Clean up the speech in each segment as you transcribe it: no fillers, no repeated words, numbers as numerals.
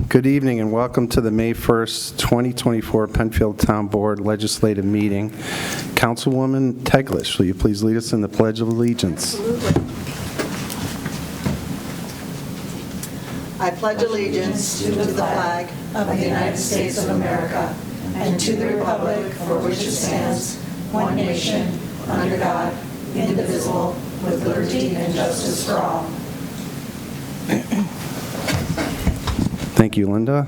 Good evening and welcome to the May 1st, 2024 Penfield Town Board Legislative Meeting. Councilwoman Teglash, will you please lead us in the Pledge of Allegiance? Absolutely. I pledge allegiance to the flag of the United States of America and to the republic for which it stands, one nation, under God, indivisible, with liberty and justice for all. Thank you, Linda.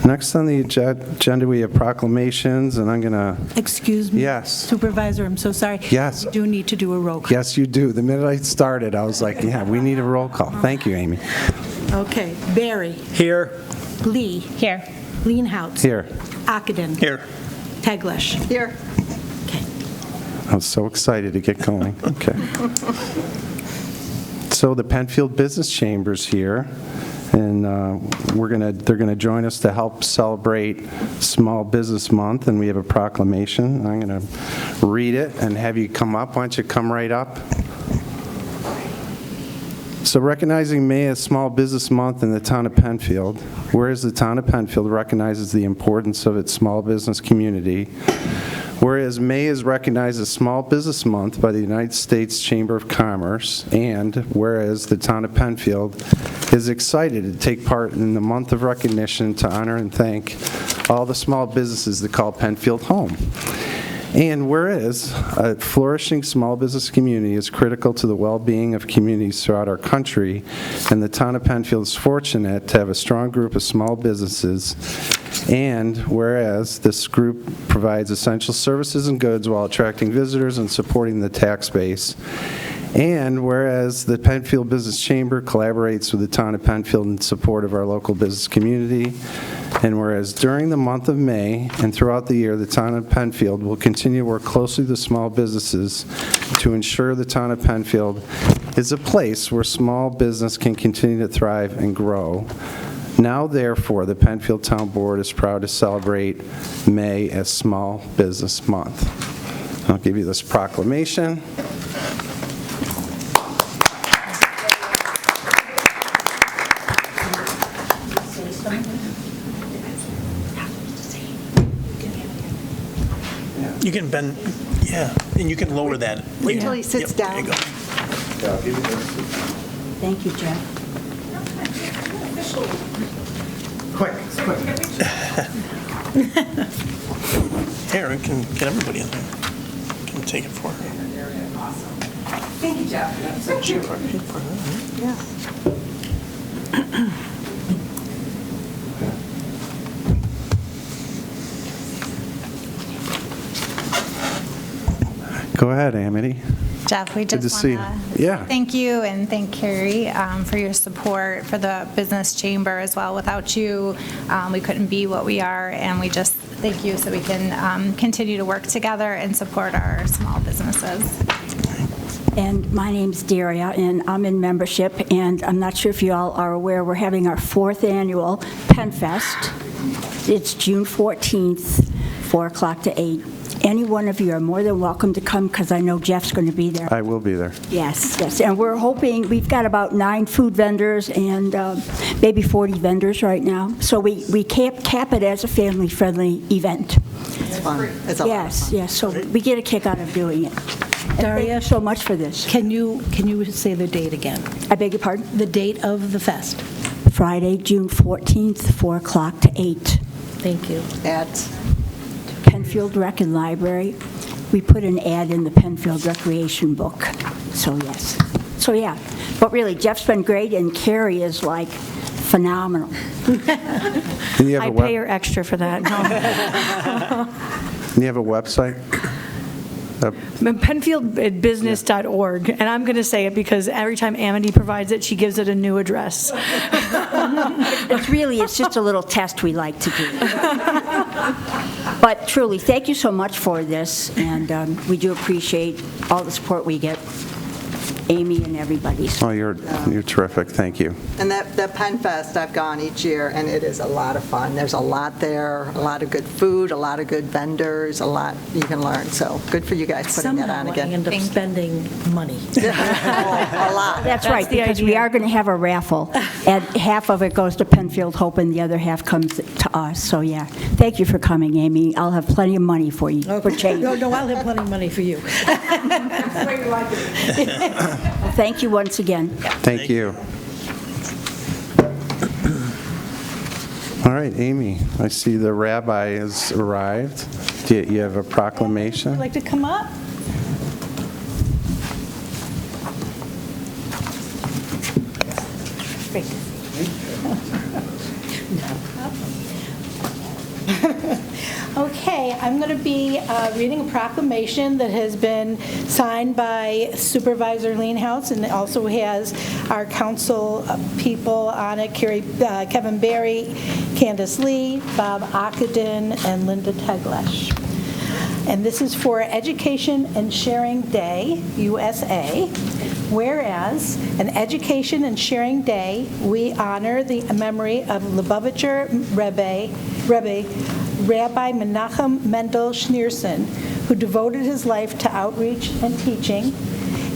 Next on the agenda, we have proclamations, and I'm going to... Excuse me? Yes. Supervisor, I'm so sorry. Yes. You do need to do a roll call. Yes, you do. The minute I started, I was like, yeah, we need a roll call. Thank you, Amy. Okay. Barry. Here. Lee. Here. Leenhouts. Here. Ockenden. Here. Teglash. Here. Okay. I was so excited to get going. Okay. So the Penfield Business Chamber's here, and they're gonna join us to help celebrate Small Business Month, and we have a proclamation. I'm gonna read it and have you come up. Why don't you come right up? So recognizing May as Small Business Month in the Town of Penfield, whereas the Town of Penfield recognizes the importance of its small business community, whereas May is recognized as Small Business Month by the United States Chamber of Commerce, and whereas the Town of Penfield is excited to take part in the month of recognition to honor and thank all the small businesses that call Penfield home. And whereas a flourishing small business community is critical to the well-being of communities throughout our country, and the Town of Penfield is fortunate to have a strong group of small businesses, and whereas this group provides essential services and goods while attracting visitors and supporting the tax base, and whereas the Penfield Business Chamber collaborates with the Town of Penfield in support of our local business community, and whereas during the month of May and throughout the year, the Town of Penfield will continue to work closely with small businesses to ensure the Town of Penfield is a place where small business can continue to thrive and grow. Now, therefore, the Penfield Town Board is proud to celebrate May as Small Business Month. I'll give you this proclamation. You can bend, yeah, and you can lower that. Wait till he sits Yep, there down. you go. Thank you, Jeff. Quick. Here, we can get everybody in there. Can take it for her. Thank you, Jeff. Yeah. Go ahead, Amity. Jeff, we Good to just see want you. Yeah. thank you and thank Carrie for your support for the business chamber as well. Without you, we couldn't be what we are, and we just thank you so we can continue to work together and support our small businesses. And my name's Daria, and I'm in membership, and I'm not sure if you all are aware, we're having our 4th annual PenFest. It's June 14th, 4 o'clock to 8. Any one of you are more than welcome to come, because I know Jeff's going to be there. I will be there. Yes, and we're hoping, we've got about 9 food vendors and maybe 40 vendors right now. So we cap it as a family-friendly event. It's fun. It's a lot of fun. Yes, so we get a kick out of doing it. And thank you so much for this. Can you say the date again? I beg your pardon? The date of the fest. Friday, June 14th, 4 o'clock to 8. Thank you. At Penfield Rec and Library. We put an ad in the Penfield Recreation book. So, yes. So, yeah. But really, Jeff's been great, and Carrie is, like, phenomenal. I pay her extra for that. Do you have a website? PenfieldBusiness.org, and I'm going to say it because every time Amity provides it, she gives it a new address. It's just a little test we like to do. But truly, thank you so much for this, and we do appreciate all the support we get. Amy and everybody. Oh, you're terrific. Thank you. And that Pen Fest, I've gone each year, and it is a lot of fun. There's a lot there, a lot of good food, a lot of good vendors, a lot you can learn. So good for you guys putting that on Somehow I again. end up spending money. A lot. That's right, the because we idea. are going to have a raffle, and half of it goes to Penfield Hope, and the other half comes to us. So, yeah, thank you for coming, Amy. I'll have plenty of money for you, for change. No, I'll have plenty of money for you. Thank you once again. Thank you. All right, Amy, I see the rabbi has arrived. Do you have a proclamation? Would you like to come up? Great. Okay, I'm going to be reading a proclamation that has been signed by Supervisor Leenhouts, and it also has our council people on it, Kevin Berry, Candace Lee, Bob Ockenden, and Linda Teglash. And this is for Education and Sharing Day, USA. Whereas, an Education and Sharing Day, we honor the memory of Lubavitcher Rabbi Menachem Mendel Schneerson, who devoted his life to outreach and teaching.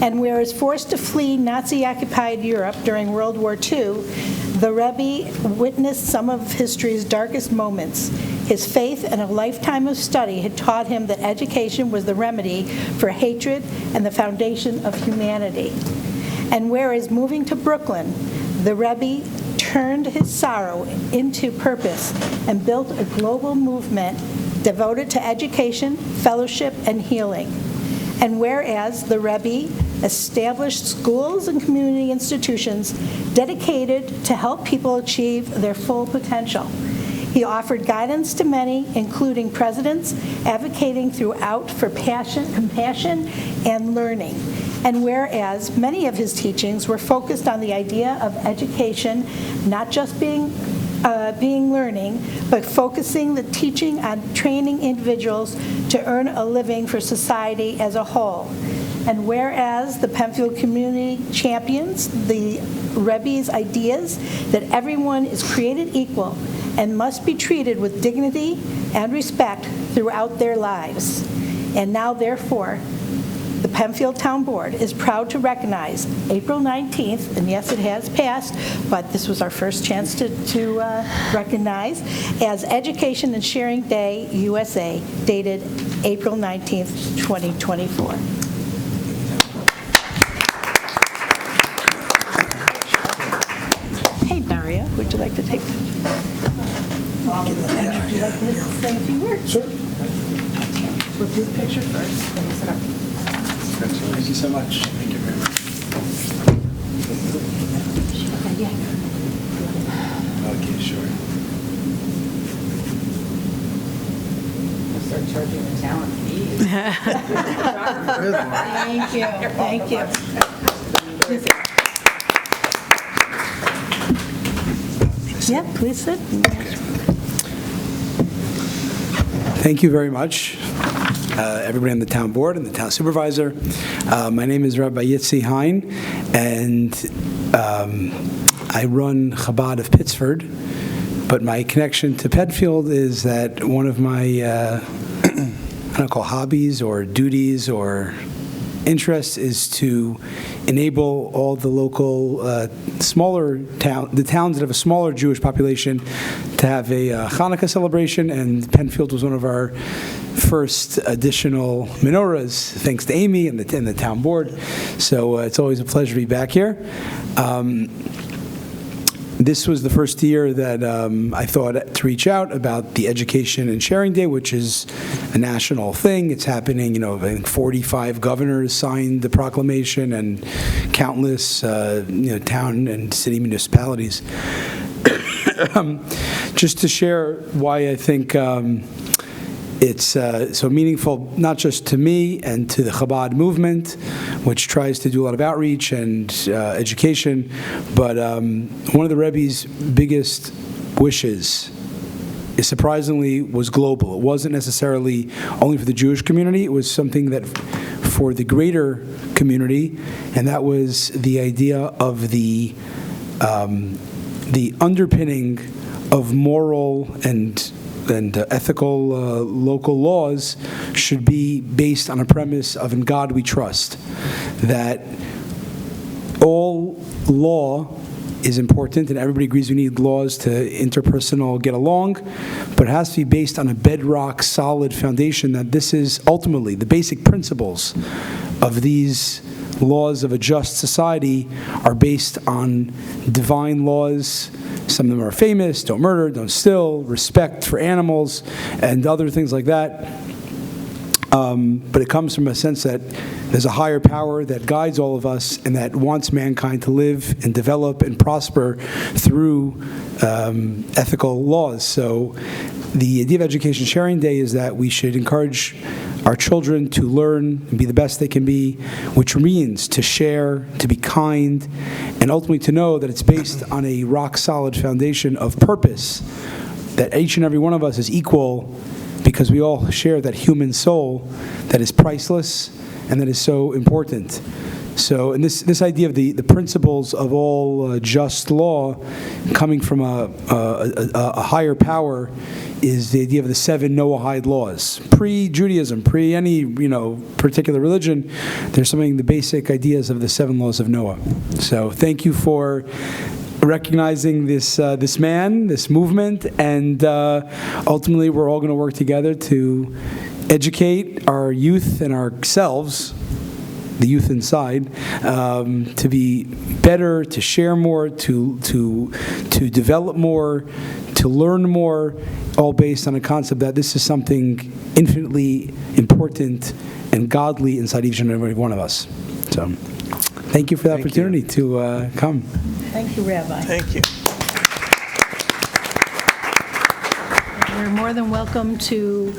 And whereas forced to flee Nazi-occupied Europe during World War II, the Rebbe witnessed some of history's darkest moments. His faith and a lifetime of study had taught him that education was the remedy for hatred and the foundation of humanity. And whereas moving to Brooklyn, the Rebbe turned his sorrow into purpose and built a global movement devoted to education, fellowship, and healing. And whereas the Rebbe established schools and community institutions dedicated to help people achieve their full potential. He offered guidance to many, including presidents, advocating throughout for compassion, and learning. And whereas many of his teachings were focused on the idea of education not just being learning, but focusing the teaching on training individuals to earn a living for society as a whole. And whereas the Penfield community champions the Rebbe's ideas that everyone is created equal and must be treated with dignity and respect throughout their lives. And now, therefore, the Penfield Town Board is proud to recognize April 19th, and yes, it has passed, but this was our first chance to recognize, as Education and Sharing Day, USA, dated April 19th, 2024. Hey, Daria, would you like to take would you like to say a few words? Sure. We'll do the picture first, then we'll set up. Thank you so much. Thank you very much. Okay, sure. We'll start charging the town fees. Thank you, thank you. Yeah, please sit. Thank you very much, everybody on the town board and the town supervisor. My name is Rabbi Yitzi Hein, and I run Chabad of Pittsford. But my connection to Penfield is that one of my, I don't call hobbies or duties or interests is to enable all the local smaller the towns that have a smaller Jewish population to have a Hanukkah celebration, and Penfield was one of our first additional menorahs, thanks to Amy and the town board. So it's always a pleasure to be back here. This was the first year that I thought to reach out about the Education and Sharing Day, which is a national thing. It's happening, I think 45 governors signed the proclamation and countless, town and city municipalities. Just to share why I think it's so meaningful, not just to me and to the Chabad movement, which tries to do a lot of outreach and education, but one of the Rebbe's biggest wishes is surprisingly was global. It wasn't necessarily only for the Jewish community. It was something that for the greater community, and that was the idea of the underpinning of moral and ethical local laws should be based on a premise of "in God we trust," that all law is important, and everybody agrees we need laws to interpersonal get along, but it has to be based on a bedrock, solid foundation that this is ultimately the basic principles of these laws of a just society are based on divine laws. Some of them are famous: don't murder, don't steal, respect for animals, and other things like that. But it comes from a sense that there's a higher power that guides all of us and that wants mankind to live and develop and prosper through ethical laws. So the idea of Education Sharing Day is that we should encourage our children to learn and be the best they can be, which means to share, to be kind, and ultimately to know that it's based on a rock-solid foundation of purpose, that each and every one of us is equal because we all share that human soul that is priceless and that is so important. So, and this idea of the principles of all just law coming from a higher power is the idea of the 7 Noahide laws. Pre-Judaism, pre any particular religion, there's the basic ideas of the 7 laws of Noah. So thank you for recognizing this man, this movement, and ultimately we're all going to work together to educate our youth and ourselves, the youth inside, to be better, to share more, to develop more, to learn more, all based on a concept that this is something infinitely important and godly inside each and every one of us. So thank you for the opportunity to come. Thank you, Rabbi. Thank you. You're more than welcome to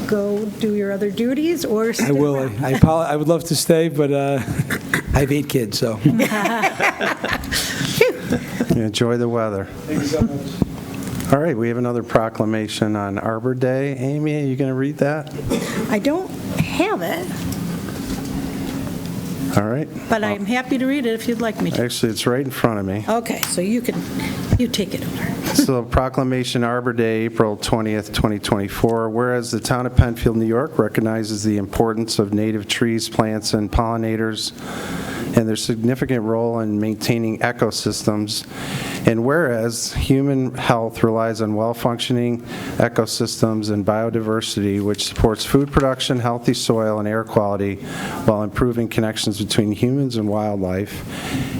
go do your other duties or stay I will. around. I would love to stay, but I have 8 kids, so. Enjoy the weather. Thank you so much. All right, we have another proclamation on Arbor Day. Amy, are you going to read that? I don't have it, All right. but I'm happy to read it if you'd like me to. Actually, it's right in front of me. Okay, so you take it over. So proclamation Arbor Day, April 20th, 2024. Whereas the Town of Penfield, New York recognizes the importance of native trees, plants, and pollinators and their significant role in maintaining ecosystems. And whereas human health relies on well-functioning ecosystems and biodiversity, which supports food production, healthy soil, and air quality, while improving connections between humans and wildlife.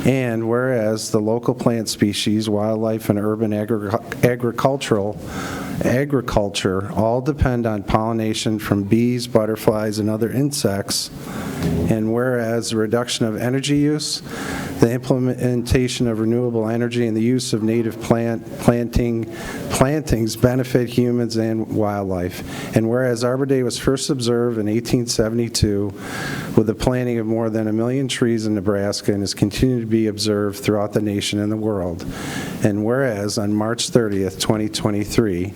And whereas the local plant species, wildlife, and urban agriculture all depend on pollination from bees, butterflies, and other insects. And whereas the reduction of energy use, the implementation of renewable energy, and the use of native plantings benefit humans and wildlife. And whereas Arbor Day was first observed in 1872 with the planting of more than 1 million trees in Nebraska and has continued to be observed throughout the nation and the world. And whereas on March 30th, 2023,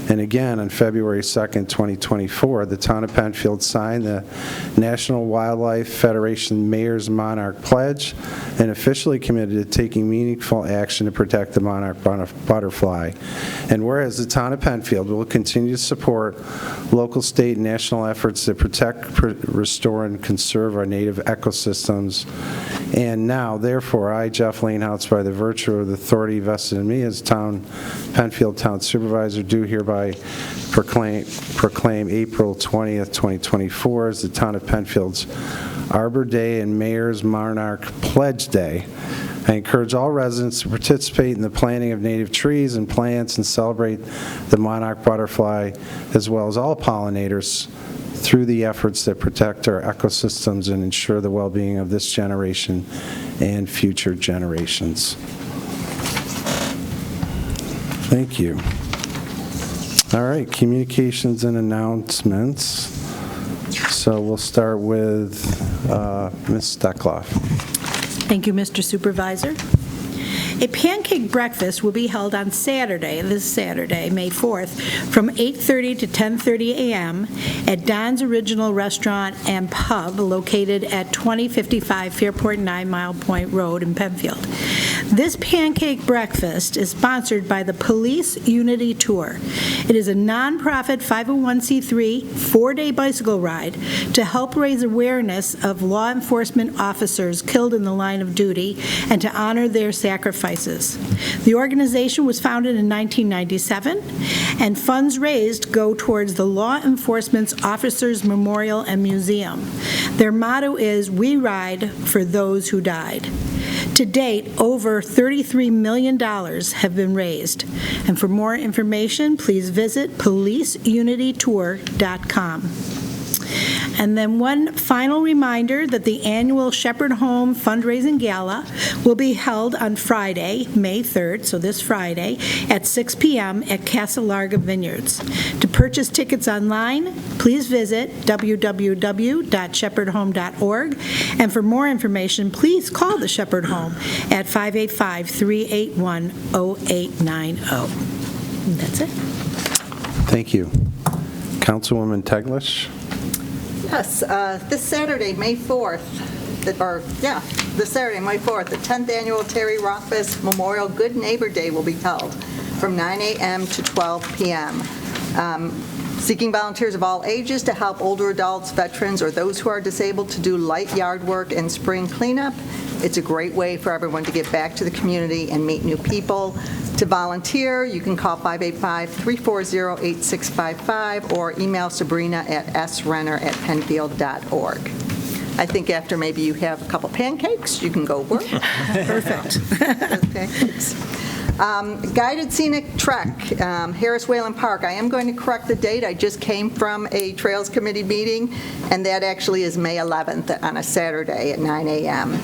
and again on February 2nd, 2024, the Town of Penfield signed the National Wildlife Federation Mayor's Monarch Pledge and officially committed to taking meaningful action to protect the monarch butterfly. And whereas the Town of Penfield will continue to support local, state, and national efforts to protect, restore, and conserve our native ecosystems. And now, therefore, I, Jeff Leenhouts, by the virtue of the authority vested in me as Penfield Town Supervisor, do hereby proclaim April 20th, 2024 as the Town of Penfield's Arbor Day and Mayor's Monarch Pledge Day. I encourage all residents to participate in the planting of native trees and plants and celebrate the monarch butterfly, as well as all pollinators, through the efforts that protect our ecosystems and ensure the well-being of this generation and future generations. Thank you. All right, communications and announcements. So we'll start with Ms. Teglash. Thank you, Mr. Supervisor. A pancake breakfast will be held on Saturday, this Saturday, May 4th, from 8:30 to 10:30 a.m. at Don's Original Restaurant and Pub located at 2055 Fairport 9 Mile Point Road in Penfield. This pancake breakfast is sponsored by the Police Unity Tour. It is a nonprofit 501c3 four-day bicycle ride to help raise awareness of law enforcement officers killed in the line of duty and to honor their sacrifices. The organization was founded in 1997, and funds raised go towards the Law Enforcement Officers Memorial and Museum. Their motto is, "We ride for those who died." To date, over $33 million have been raised. And for more information, please visit policeunitytour.com. And then one final reminder that the annual Shepherd Home Fundraising Gala will be held on Friday, May 3rd, so this Friday, at 6 p.m. at Casa Larga Vineyards. To purchase tickets online, please visit www.shepherdhome.org. And for more information, please call the Shepherd Home at 585-381-0890. That's it. Thank you. Councilwoman Teglash? Yes, this Saturday, May 4th, this Saturday, May 4th, the 10th Annual Terry Rothfuss Memorial Good Neighbor Day will be held from 9 a.m. to 12 p.m. Seeking volunteers of all ages to help older adults, veterans, or those who are disabled to do light yard work and spring cleanup. It's a great way for everyone to get back to the community and meet new people. To volunteer, you can call 585-340-8655 or email Sabrina at srenner@penfield.org. I think after maybe you have a couple pancakes, you can go work. Perfect. Pancakes. Guided scenic trek, Harris Whalen Park. I am going to correct the date. I just came from a Trails Committee meeting, and that actually is May 11th on a Saturday at 9 a.m.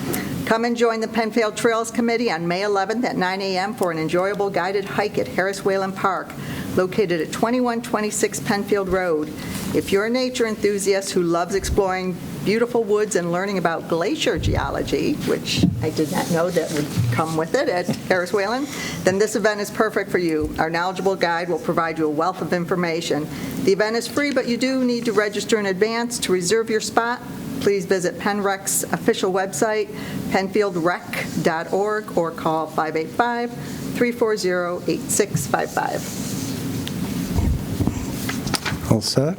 Come and join the Penfield Trails Committee on May 11th at 9 a.m. for an enjoyable guided hike at Harris Whalen Park, located at 2126 Penfield Road. If you're a nature enthusiast who loves exploring beautiful woods and learning about glacier geology, which I did not know that would come with it at Harris Whalen, then this event is perfect for you. Our knowledgeable guide will provide you a wealth of information. The event is free, but you do need to register in advance. To reserve your spot, please visit PenRec's official website, penfieldrec.org, or call 585-340-8655. All set?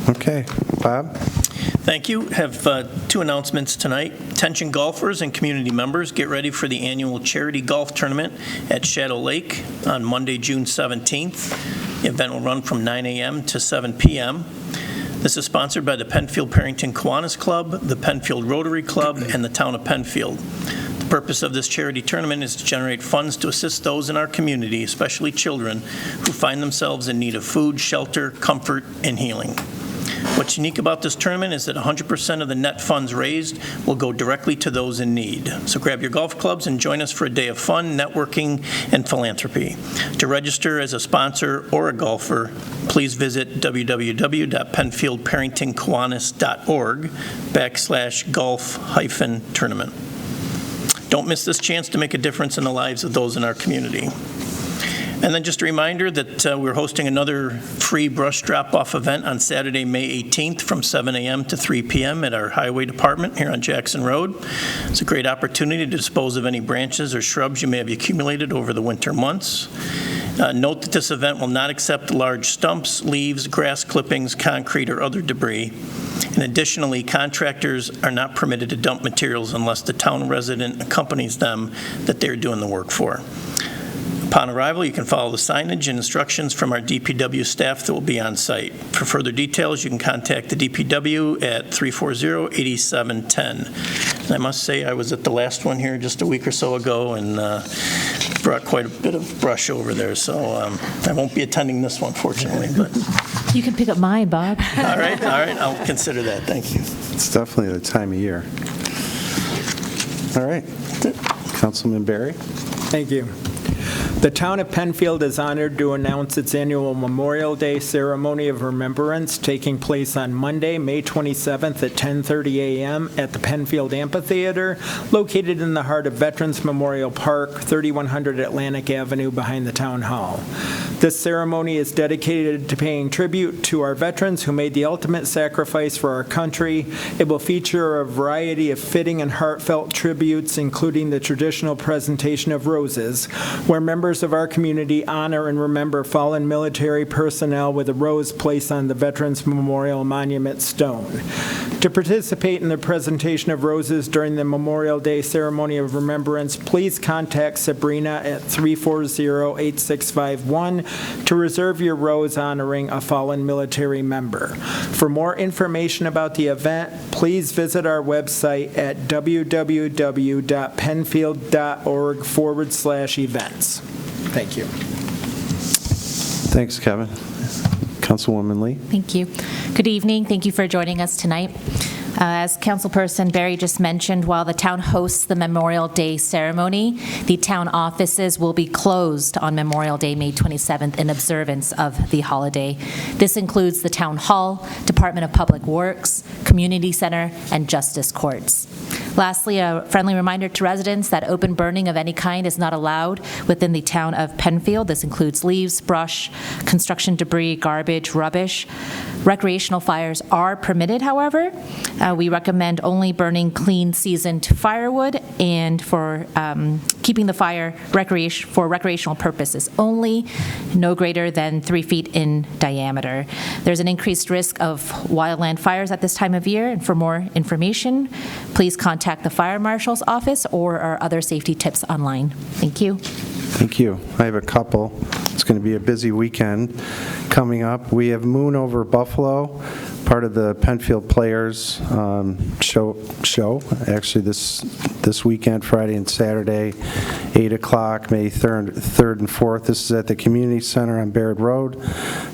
Okay. Bob? Thank you. Have two announcements tonight. Attention golfers and community members, get ready for the annual charity golf tournament at Shadow Lake on Monday, June 17th. The event will run from 9 a.m. to 7 p.m. This is sponsored by the Penfield Parrington Kiwanis Club, the Penfield Rotary Club, and the Town of Penfield. The purpose of this charity tournament is to generate funds to assist those in our community, especially children, who find themselves in need of food, shelter, comfort, and healing. What's unique about this tournament is that 100% of the net funds raised will go directly to those in need. So grab your golf clubs and join us for a day of fun, networking, and philanthropy. To register as a sponsor or a golfer, please visit www.penfieldparringtonkiwanis.org/golf-tournament. Don't miss this chance to make a difference in the lives of those in our community. And then just a reminder that we're hosting another free brush drop-off event on Saturday, May 18th from 7 a.m. to 3 p.m. at our Highway Department here on Jackson Road. It's a great opportunity to dispose of any branches or shrubs you may have accumulated over the winter months. Note that this event will not accept large stumps, leaves, grass clippings, concrete, or other debris. And additionally, contractors are not permitted to dump materials unless the town resident accompanies them that they're doing the work for. Upon arrival, you can follow the signage and instructions from our DPW staff that will be on site. For further details, you can contact the DPW at 340-8710. And I must say, I was at the last one here just a week or so ago and brought quite a bit of brush over there, so I won't be attending this one, fortunately. But you can pick up mine, Bob. All right, I'll consider that. Thank you. It's definitely the time of year. All right. Councilman Barry? Thank you. The Town of Penfield is honored to announce its annual Memorial Day Ceremony of Remembrance taking place on Monday, May 27th at 10:30 a.m. at the Penfield Amphitheater, located in the heart of Veterans Memorial Park, 3100 Atlantic Avenue behind the Town Hall. This ceremony is dedicated to paying tribute to our veterans who made the ultimate sacrifice for our country. It will feature a variety of fitting and heartfelt tributes, including the traditional presentation of roses, where members of our community honor and remember fallen military personnel with a rose placed on the Veterans Memorial Monument Stone. To participate in the presentation of roses during the Memorial Day Ceremony of Remembrance, please contact Sabrina at 340-8651 to reserve your rose honoring a fallen military member. For more information about the event, please visit our website at www.penfield.org/events. Thank you. Thanks, Kevin. Councilwoman Lee. Thank you. Good evening. Thank you for joining us tonight. As Councilperson Barry just mentioned, while the town hosts the Memorial Day ceremony, the town offices will be closed on Memorial Day, May 27th, in observance of the holiday. This includes the Town Hall, Department of Public Works, Community Center, and Justice Courts. Lastly, a friendly reminder to residents that open burning of any kind is not allowed within the town of Penfield. This includes leaves, brush, construction debris, garbage, rubbish. Recreational fires are permitted, however. We recommend only burning clean, seasoned firewood and for keeping the fire for recreational purposes only, no greater than 3 feet in diameter. There's an increased risk of wildland fires at this time of year, and for more information, please contact the Fire Marshal's office or our other safety tips online. Thank you. Thank you. I have a couple. It's going to be a busy weekend coming up. We have Moon Over Buffalo, part of the Penfield Players show. Actually, this weekend, Friday and Saturday, 8 o'clock, May 3rd and 4th. This is at the Community Center on Baird Road.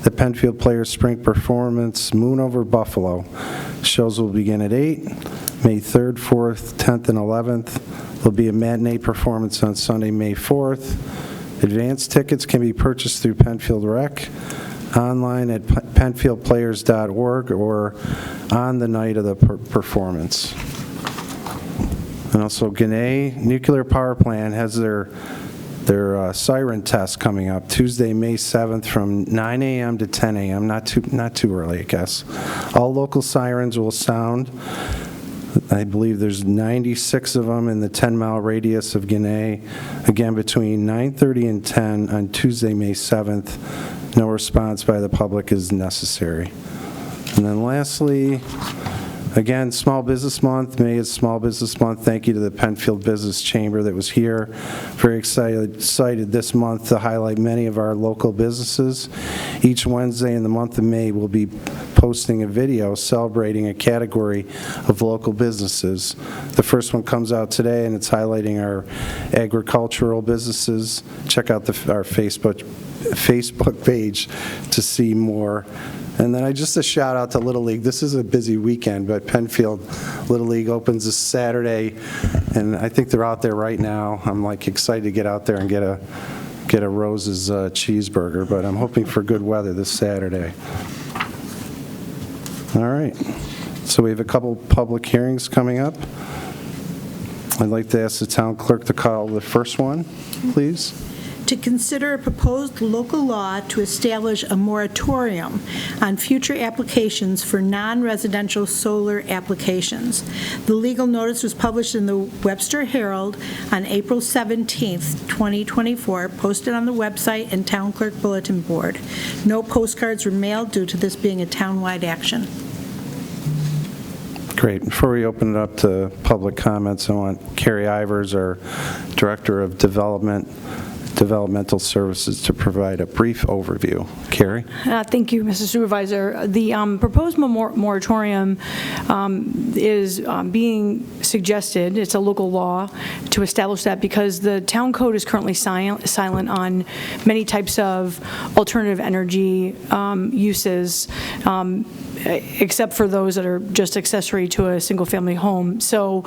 The Penfield Players Spring Performance, Moon Over Buffalo. Shows will begin at 8, May 3rd, 4th, 10th, and 11th. There'll be a matinee performance on Sunday, May 4th. Advance tickets can be purchased through Penfield Rec, online at penfieldplayers.org, or on the night of the performance. And also, Gannett Nuclear Power Plant has their siren test coming up Tuesday, May 7th from 9 a.m. to 10 a.m. Not too early, I guess. All local sirens will sound. I believe there's 96 of them in the 10-mile radius of Gannett. Again, between 9:30 and 10 on Tuesday, May 7th. No response by the public is necessary. And then lastly, again, Small Business Month. May is Small Business Month. Thank you to the Penfield Business Chamber that was here. Very excited this month to highlight many of our local businesses. Each Wednesday in the month of May, we'll be posting a video celebrating a category of local businesses. The first one comes out today, and it's highlighting our agricultural businesses. Check out our Facebook page to see more. And then just a shout out to Little League. This is a busy weekend, but Penfield Little League opens this Saturday, and I think they're out there right now. I'm excited to get out there and get a Rose's cheeseburger, but I'm hoping for good weather this Saturday. All right, so we have a couple public hearings coming up. I'd like to ask the town clerk to call the first one, please. To consider a proposed local law to establish a moratorium on future applications for non-residential solar applications. The legal notice was published in the Webster Herald on April 17th, 2024, posted on the website and town clerk bulletin board. No postcards were mailed due to this being a townwide action. Great. Before we open it up to public comments, I want Carrie Ivers, our Director of Developmental Services, to provide a brief overview. Carrie? Thank you, Mr. Supervisor. The proposed moratorium is being suggested, it's a local law, to establish that because the town code is currently silent on many types of alternative energy uses, except for those that are just accessory to a single-family home. So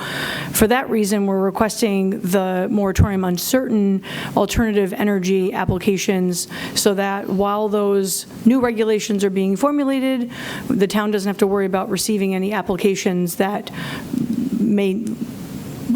for that reason, we're requesting the moratorium on certain alternative alternative energy applications so that while those new regulations are being formulated, the town doesn't have to worry about receiving any applications that may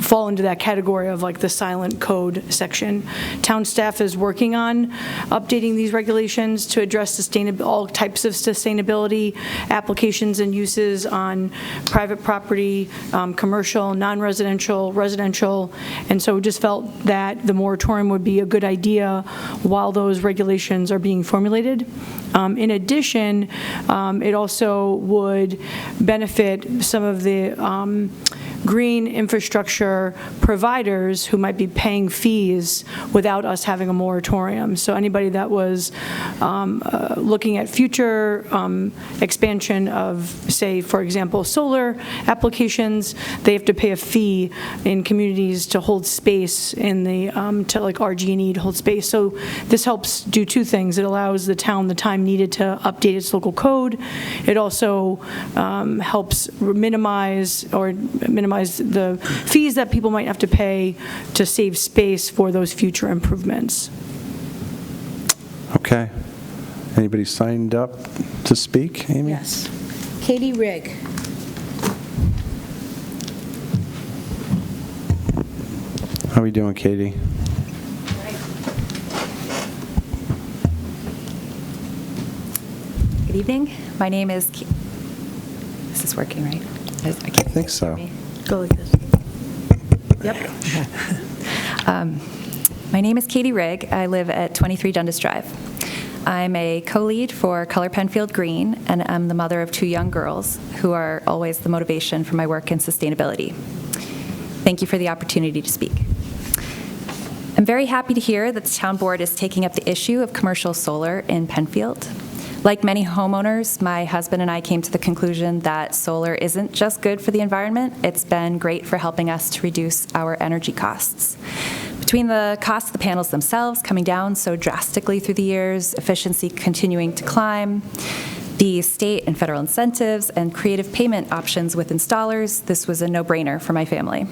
fall into that category of like the silent code section. Town staff is working on updating these regulations to address all types of sustainability applications and uses on private property, commercial, non-residential, residential, and so we just felt that the moratorium would be a good idea while those regulations are being formulated. In addition, it also would benefit some of the green infrastructure providers who might be paying fees without us having a moratorium. So anybody that was looking at future expansion of, say, for example, solar applications, they have to pay a fee in communities to hold space in the, to like RG&E to hold space. So this helps do two things. It allows the town the time needed to update its local code. It also helps minimize the fees that people might have to pay to save space for those future improvements. Okay. Anybody signed up to speak, Amy? Yes. Katie Rigg. How are we doing, Katie? Good evening. My name is. Is this working right? I think so. Go like this. Yep. My name is Katie Rigg. I live at 23 Dundas Drive. I'm a co-lead for Color Penfield Green, and I'm the mother of 2 young girls who are always the motivation for my work in sustainability. Thank you for the opportunity to speak. I'm very happy to hear that the town board is taking up the issue of commercial solar in Penfield. Like many homeowners, my husband and I came to the conclusion that solar isn't just good for the environment, it's been great for helping us to reduce our energy costs. Between the cost of the panels themselves coming down so drastically through the years, efficiency continuing to climb, the state and federal incentives, and creative payment options with installers, this was a no-brainer for my family.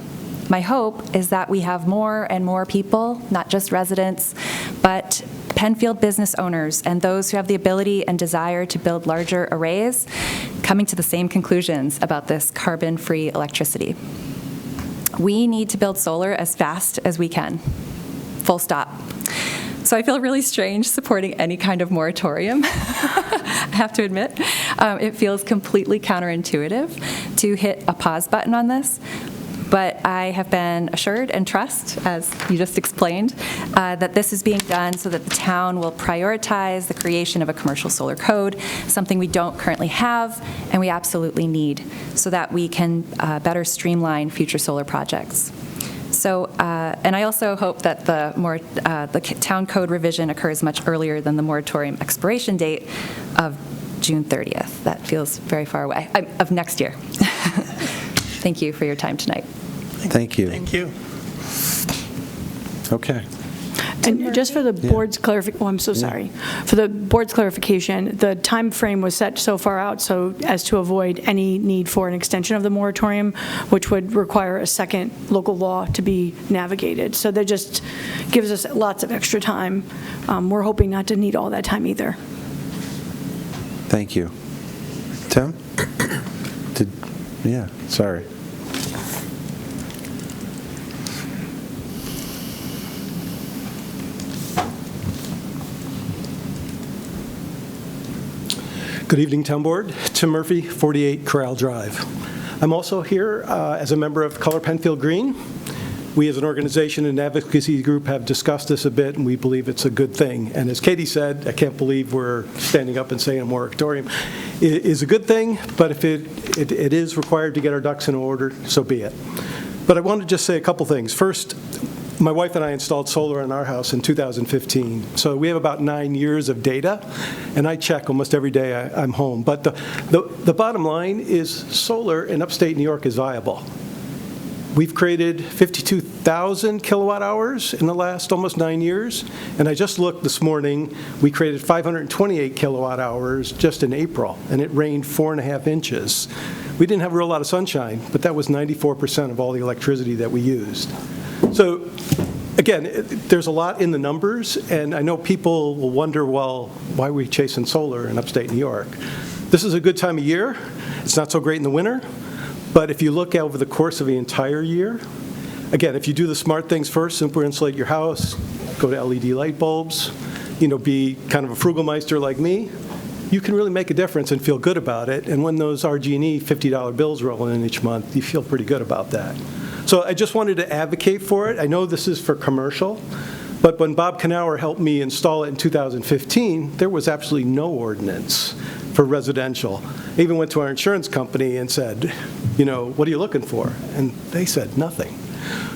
My hope is that we have more and more people, not just residents, but Penfield business owners and those who have the ability and desire to build larger arrays coming to the same conclusions about this carbon-free electricity. We need to build solar as fast as we can, full stop. So I feel really strange supporting any kind of moratorium, I have to admit. It feels completely counterintuitive to hit a pause button on this. But I have been assured and trust, as you just explained, that this is being done so that the town will prioritize the creation of a commercial solar code, something we don't currently have and we absolutely need, so that we can better streamline future solar projects. So, and I also hope that the town code revision occurs much earlier than the moratorium expiration date of June 30th. That feels very far away, of next year. Thank you for your time tonight. Thank you. Thank you. Okay. And just for the board's clarification, I'm so sorry. For the board's clarification, the time frame was set so far out so as to avoid any need for an extension of the moratorium, which would require a second local law to be navigated. So that just gives us lots of extra time. We're hoping not to need all that time either. Thank you. Tim? Yeah, sorry. Good evening, Town Board. Tim Murphy, 48 Corral Drive. I'm also here as a member of Color Penfield Green. We as an organization and advocacy group have discussed this a bit, and we believe it's a good thing. And as Katie said, I can't believe we're standing up and saying a moratorium is a good thing, but if it is required to get our ducks in order, so be it. But I want to just say a couple things. First, my wife and I installed solar in our house in 2015, so we have about 9 years of data, and I check almost every day I'm home. But the bottom line is solar in upstate New York is viable. We've created 52,000 kilowatt hours in the last almost 9 years, and I just looked this morning, we created 528 kilowatt hours just in April, and it rained 4.5 inches. We didn't have a real lot of sunshine, but that was 94% of all the electricity that we used. So again, there's a lot in the numbers, and I know people will wonder, well, why are we chasing solar in upstate New York? This is a good time of year. It's not so great in the winter, but if you look over the course of the entire year, again, if you do the smart things first, simply insulate your house, go to LED light bulbs, be kind of a frugal meister like me, you can really make a difference and feel good about it. And when those RG&E $50 bills roll in each month, you feel pretty good about that. So I just wanted to advocate for it. I know this is for commercial, but when Bob Knauer helped me install it in 2015, there was absolutely no ordinance for residential. I even went to our insurance company and said, what are you looking for? And they said nothing.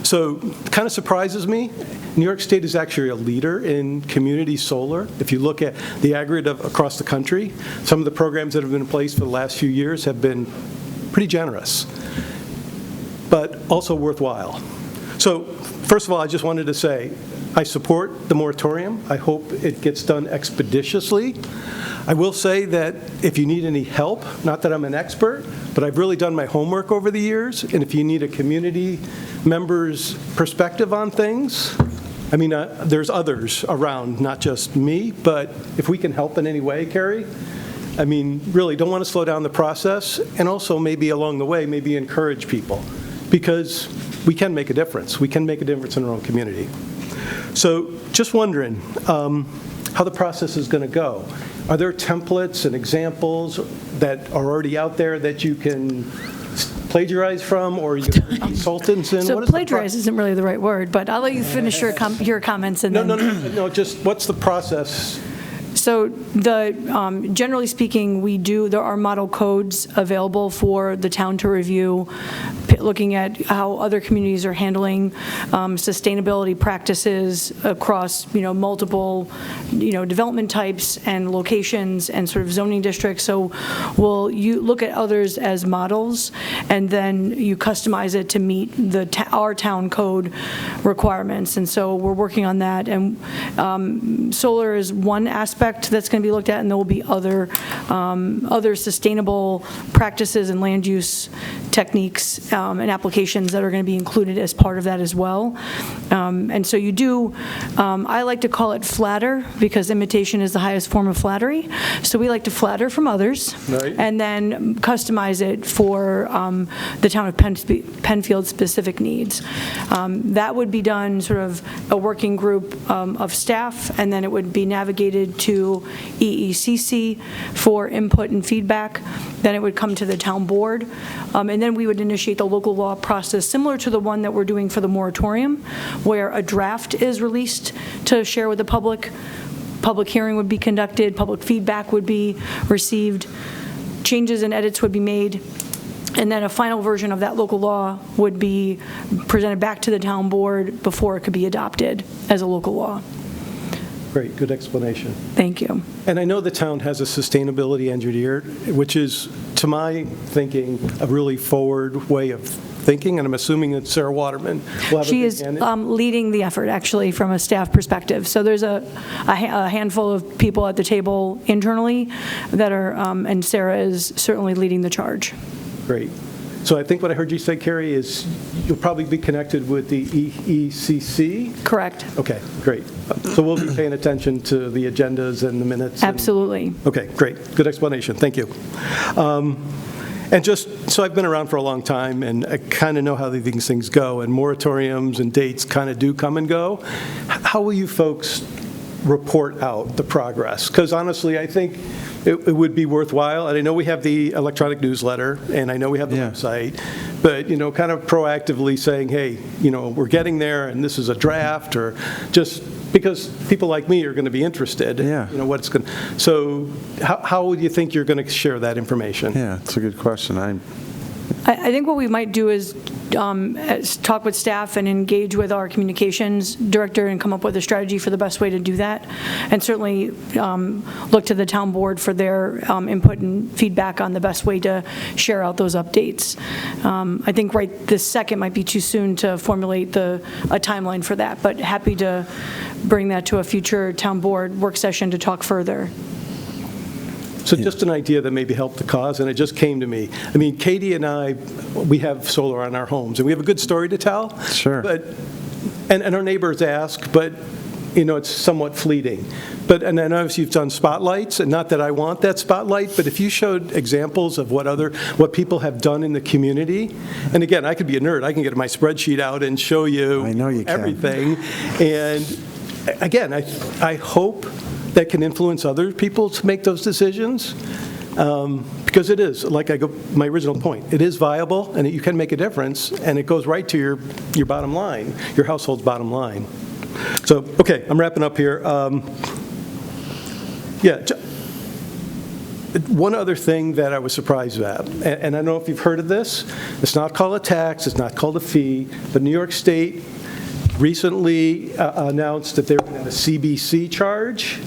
So it kind of surprises me. New York State is actually a leader in community solar. If you look at the aggregate across the country, some of the programs that have been in place for the last few years have been pretty generous, but also worthwhile. So first of all, I just wanted to say, I support the moratorium. I hope it gets done expeditiously. I will say that if you need any help, not that I'm an expert, but I've really done my homework over the years, and if you need a community member's perspective on things, there's others around, not just me, but if we can help in any way, Carrie, really don't want to slow down the process, and also maybe along the way, maybe encourage people, because we can make a difference. We can make a difference in our own community. So just wondering how the process is going to go. Are there templates and examples that are already out there that you can plagiarize from, or you can consultants in? So plagiarize isn't really the right word, but I'll let you finish your comments. And No, just what's the process? So generally speaking, there are model codes available for the town to review, looking at how other communities are handling sustainability practices across, multiple, development types and locations and sort of zoning districts. So you look at others as models, and then you customize it to meet our town code requirements. And so we're working on that. And solar is one aspect that's going to be looked at, and there will be other sustainable practices and land use techniques and applications that are going to be included as part of that as well. And so you do, I like to call it flatter, because imitation is the highest form of flattery. So we like to flatter from others, right, and then customize it for the town of Penfield specific needs. That would be done sort of a working group of staff, and then it would be navigated to EECC for input and feedback. Then it would come to the town board, and then we would initiate the local law process similar to the one that we're doing for the moratorium, where a draft is released to share with the public. Public hearing would be conducted, public feedback would be received, changes and edits would be made, and then a final version of that local law would be presented back to the town board before it could be adopted as a local law. Great, good explanation. Thank you. And I know the town has a sustainability engineer, which is, to my thinking, a really forward way of thinking, and I'm assuming that Sarah Waterman will have She is leading the effort, actually, from a staff perspective. So there's a handful of people at the table internally that are, and Sarah is certainly leading the charge. Great. So I think what I heard you say, Carrie, is you'll probably be connected with the EECC? Correct. Okay, great. So we'll be paying attention to the agendas and the minutes? Absolutely. Okay, great. Good explanation. Thank you. And just, so I've been around for a long time, and I kind of know how these things go, and moratoriums and dates kind of do come and go. How will you folks report out the progress? Because honestly, I think it would be worthwhile, and I know we have the electronic newsletter, and I know we have the website, but, kind of proactively saying, hey, we're getting there, and this is a draft, or just because people like me are going to be interested. Yeah. What's going. So, how would you think you're going to share that information? Yeah, it's a good question. I think what we might do is talk with staff and engage with our communications director and come up with a strategy for the best way to do that, and certainly look to the town board for their input and feedback on the best way to share out those updates. I think right this second might be too soon to formulate a timeline for that, but happy to bring that to a future town board work session to talk further. So just an idea that maybe helped the cause, and it just came to me. I mean, Katie and I, we have solar on our homes, and we have a good story to tell. Sure. But and our neighbors ask, but, it's somewhat fleeting. But, and I know you've done spotlights, and not that I want that spotlight, but if you showed examples of what people have done in the community, and again, I could be a nerd, I can get my spreadsheet out and show you, I know you can. everything. And again, I hope that can influence other people to make those decisions, because it is, like my original point, it is viable, and you can make a difference, and it goes right to your bottom line, your household's bottom line. So, okay, I'm wrapping up here. One other thing that I was surprised at, and I don't know if you've heard of this, it's not called a tax, it's not called a fee, but New York State recently announced that they're going to have a CBC charge,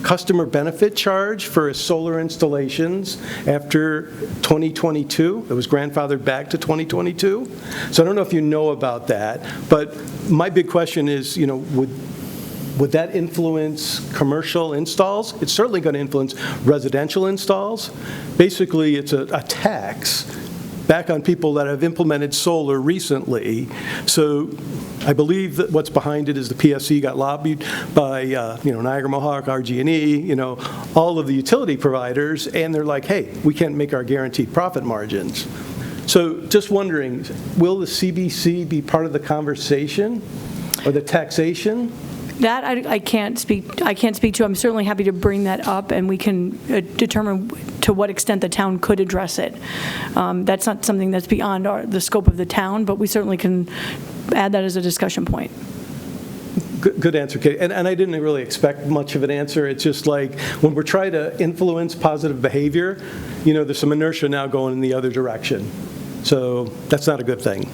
customer benefit charge for solar installations after 2022. It was grandfathered back to 2022. So I don't know if you know about that, but my big question is, would that influence commercial installs? It's certainly going to influence residential installs. Basically, it's a tax back on people that have implemented solar recently. So I believe that what's behind it is the PSC got lobbied by Niagara Mohawk, RG&E, all of the utility providers, and they're like, hey, we can't make our guaranteed profit margins. So just wondering, will the CBC be part of the conversation or the taxation? That I can't speak to. I'm certainly happy to bring that up, and we can determine to what extent the town could address it. That's not something that's beyond the scope of the town, but we certainly can add that as a discussion point. Good answer, Kate. And I didn't really expect much of an answer. It's just like when we're trying to influence positive behavior, there's some inertia now going in the other direction. So that's not a good thing.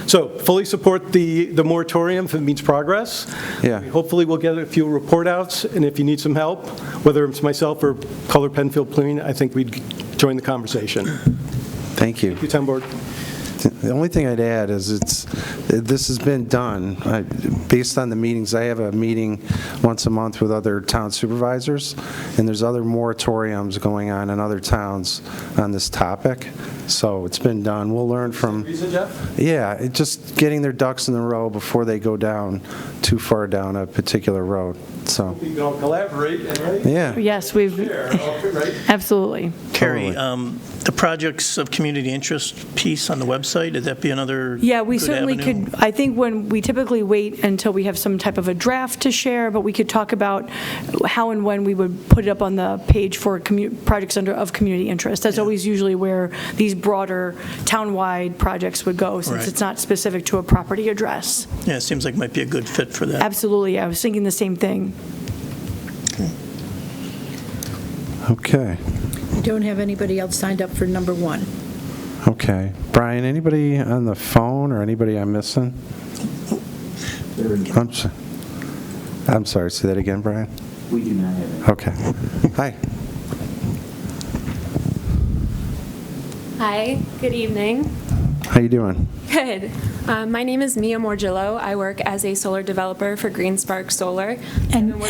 So fully support the moratorium if it means progress. Yeah. Hopefully we'll get a few report outs, and if you need some help, whether it's myself or Color Penfield Clean, I think we'd join the conversation. Thank you. Thank you, Town Board. The only thing I'd add is this has been done based on the meetings. I have a meeting once a month with other town supervisors, and there's other moratoriums going on in other towns on this topic. So it's been done. We'll learn from. Reason, Jeff? Yeah, just getting their ducks in a row before they go down too far down a particular road. So. We can all collaborate, right? Yeah. Yes, we've Right? absolutely. Terry, the projects of community interest piece on the website, would that be another Yeah, we good certainly avenue? could. I think when we typically wait until we have some type of a draft to share, but we could talk about how and when we would put it up on the page for projects of community interest. That's always usually where these broader town-wide projects would go, since Right. it's not specific to a property address. Yeah, it seems like it might be a good fit for that. Absolutely, I was thinking the same thing. Okay. I don't have anybody else signed up for number 1. Okay. Brian, anybody on the phone or anybody I'm missing? I'm sorry, say that again, Brian? We do not have it. Okay. Hi. Hi, good evening. How you doing? Good. My name is Mia Morgillo. I work as a solar developer for Green Spark Solar. And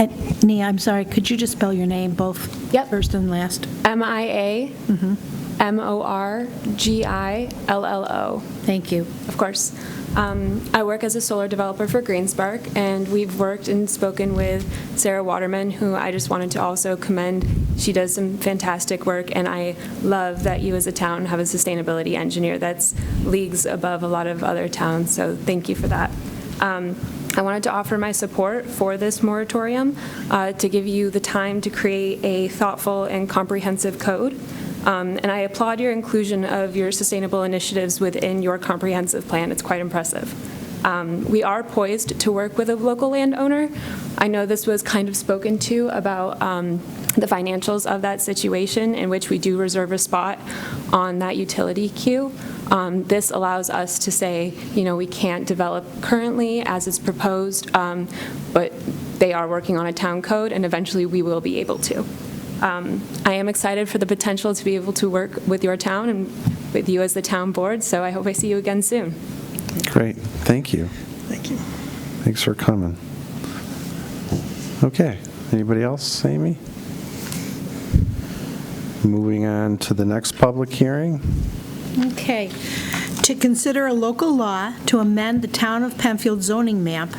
Nia, I'm sorry, could you just spell your name, both first and last? MIA-MORGILLO. Thank you. Of course. I work as a solar developer for Green Spark, and we've worked and spoken with Sarah Waterman, who I just wanted to also commend. She does some fantastic work, and I love that you as a town have a sustainability engineer that's leagues above a lot of other towns, so thank you for that. I wanted to offer my support for this moratorium to give you the time to create a thoughtful and comprehensive code. And I applaud your inclusion of your sustainable initiatives within your comprehensive plan. It's quite impressive. We are poised to work with a local landowner. I know this was kind of spoken to about the financials of that situation, in which we do reserve a spot on that utility queue. This allows us to say, we can't develop currently as it's proposed, but they are working on a town code, and eventually we will be able to. I am excited for the potential to be able to work with your town and with you as the town board, so I hope I see you again soon. Great. Thank you. Thank you. Thanks for coming. Okay. Anybody else, Amy? Moving on to the next public hearing. Okay. to consider a local law to amend the Town of Penfield zoning map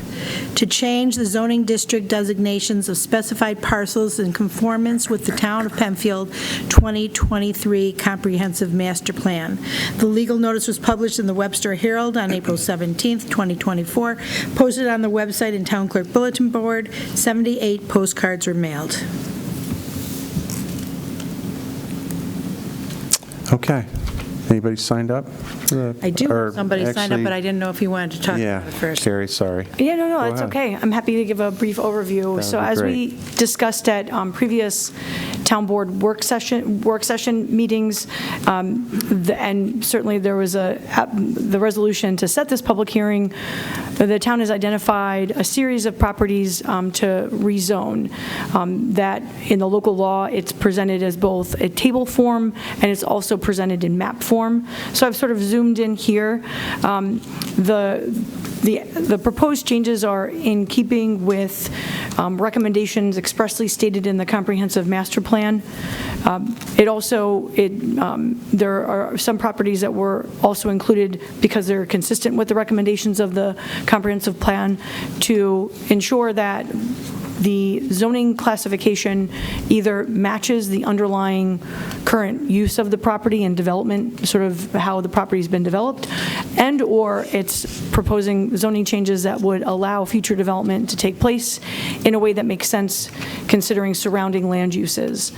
to change the zoning district designations of specified parcels in conformance with the Town of Penfield 2023 Comprehensive Master Plan. The legal notice was published in the Webster Herald on April 17th, 2024, posted on the website and Town Clerk Bulletin Board. 78 postcards were mailed. Okay. Anybody signed up? I do Or have somebody signed up, actually- but I didn't know if you wanted to talk Yeah, about it first. Carrie, sorry. Yeah, no, Go it's ahead. okay. I'm happy to give a brief overview. That So would be as great. we discussed at previous town board work session meetings, and certainly there was the resolution to set this public hearing, the town has identified a series of properties to rezone, that in the local law, it's presented as both a table form and it's also presented in map form. So I've sort of zoomed in here. The proposed changes are in keeping with recommendations expressly stated in the comprehensive master plan. There are some properties that were also included because they're consistent with the recommendations of the comprehensive plan to ensure that the zoning classification either matches the underlying current use of the property and development, sort of how the property's been developed, and or it's proposing zoning changes that would allow future development to take place in a way that makes sense considering surrounding land uses.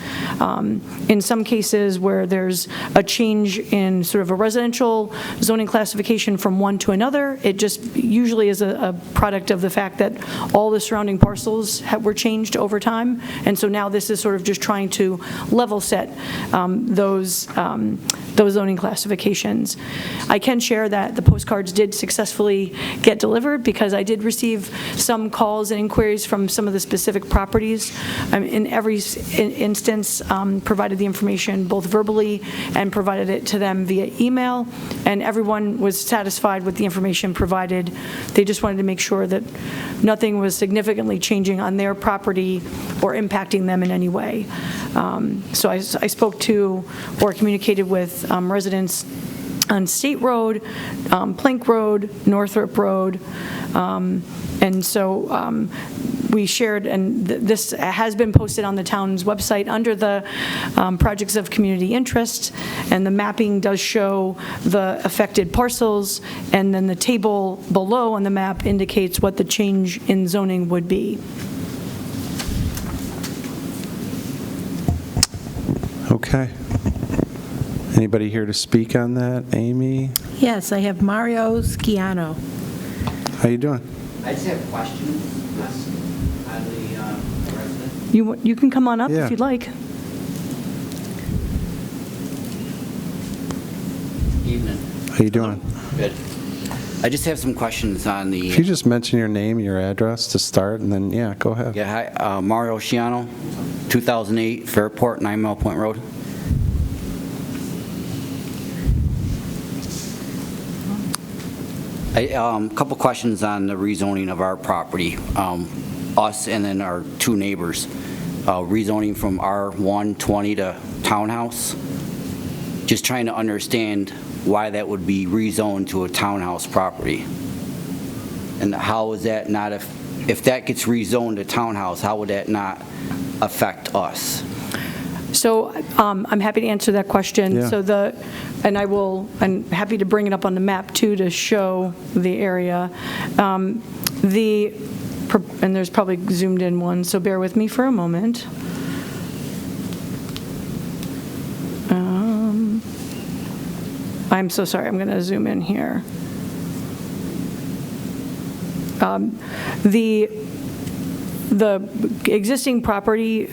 In some cases where there's a change in sort of a residential zoning classification from one to another, it just usually is a product of the fact that all the surrounding parcels were changed over time, and so now this is sort of just trying to level set those zoning classifications. I can share that the postcards did successfully get delivered because I did receive some calls and inquiries from some of the specific properties. In every instance, provided the information both verbally and provided it to them via email, and everyone was satisfied with the information provided. They just wanted to make sure that nothing was significantly changing on their property or impacting them in any way. So I spoke to or communicated with residents on State Road, Plank Road, Northrop Road, and so we shared, and this has been posted on the town's website under the projects of community interest, and the mapping does show the affected parcels, and then the table below on the map indicates what the change in zoning would be. Okay. Anybody here to speak on that? Amy? Yes, I have Mario Schiano. How you doing? I just have a question on the resident. You can come on up Yeah. if you'd like. Evening. How you doing? Good. I just have some questions on the... If you just mention your name, your address to start, and then, yeah, go ahead. Yeah, hi, Mario Schiano, 2008 Fairport, 9 Mile Point Road. A couple questions on the rezoning of our property, us and then our two neighbors. Rezoning from R120 to townhouse. Just trying to understand why that would be rezoned to a townhouse property. And how is that not, if that gets rezoned to townhouse, how would that not affect us? So I'm happy to answer that question. Yeah. So I'm happy to bring it up on the map too to show the area. And there's probably zoomed in one, so bear with me for a moment. I'm so sorry, I'm going to zoom in here. The existing property,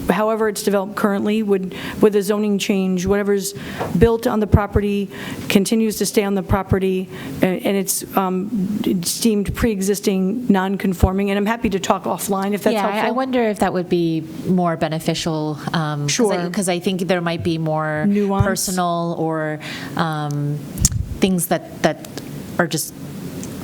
however it's developed currently, with a zoning change, whatever's built on the property continues to stay on the property, and it's deemed pre-existing non-conforming. And I'm happy to talk offline if that's helpful. Yeah, I wonder if that would be more beneficial. Sure. Because I think there might be more Nuance. personal or things that are just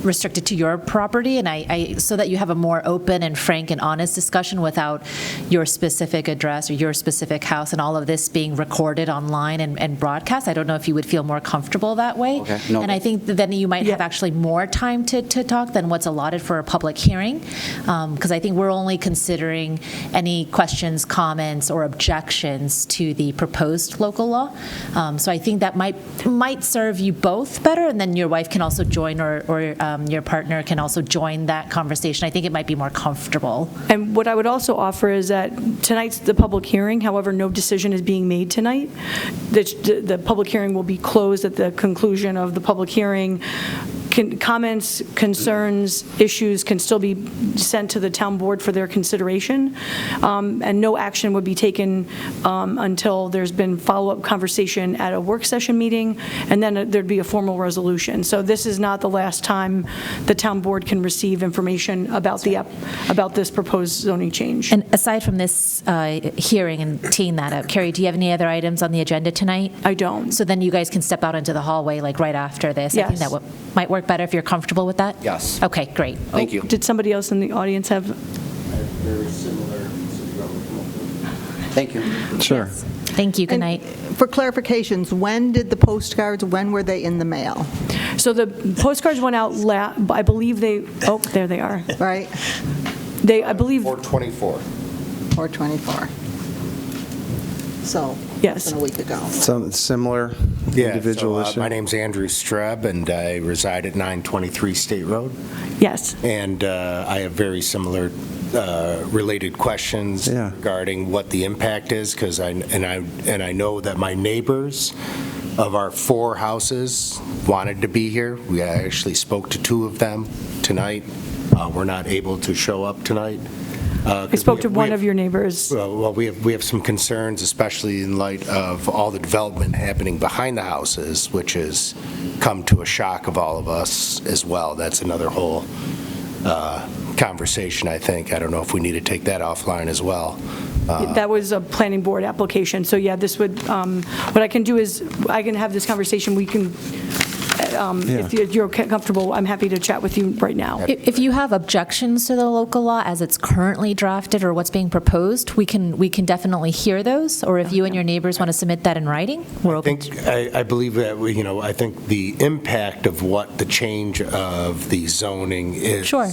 restricted to your property, and so that you have a more open and frank and honest discussion without your specific address or your specific house and all of this being recorded online and broadcast. I don't know if you would feel more comfortable that way. Okay. No. And I think that then you might have actually more time to talk than what's allotted for a public hearing, because I think we're only considering any questions, comments, or objections to the proposed local law. So I think that might serve you both better, and then your wife can also join, or your partner can also join that conversation. I think it might be more comfortable. And what I would also offer is that tonight's the public hearing, however, no decision is being made tonight. The public hearing will be closed at the conclusion of the public hearing. Comments, concerns, issues can still be sent to the town board for their consideration, and no action would be taken until there's been follow-up conversation at a work session meeting, and then there'd be a formal resolution. So this is not the last time the town board can receive information about about this proposed zoning change. And aside from this hearing and teeing that up, Carrie, do you have any other items on the agenda tonight? I don't. So then you guys can step out into the hallway like right after this. Yes. I think that might work better if you're comfortable with that? Yes. Okay, great. Thank you. Did somebody else in the audience have? Very similar. Thank you. Sure. Thank you. Good night. For clarifications, when did the postcards, when were they in the mail? So the postcards went out, I believe there they are. Right? I believe, 4/24. 4/24. So, Yes. less than a week ago. Some similar individual issue? My name's Andrew Streb, and I reside at 923 State Road. yes. And I have very similar related questions regarding what the impact is, because I know that my neighbors of our 4 houses wanted to be here. I actually spoke to 2 of them tonight. We're not able to show up tonight. I spoke to one of your neighbors. Well, we have some concerns, especially in light of all the development happening behind the houses, which has come to a shock of all of us as well. That's another whole conversation, I think. I don't know if we need to take that offline as well. That was a planning board application. So yeah, this would, what I can do is, I can have this conversation, we can, if you're comfortable, I'm happy to chat with you right now. If you have objections to the local law as it's currently drafted or what's being proposed, we can definitely hear those. Or if you and your neighbors want to submit that in writing, we're open. I believe that, I think the impact of what the change of the zoning is Sure.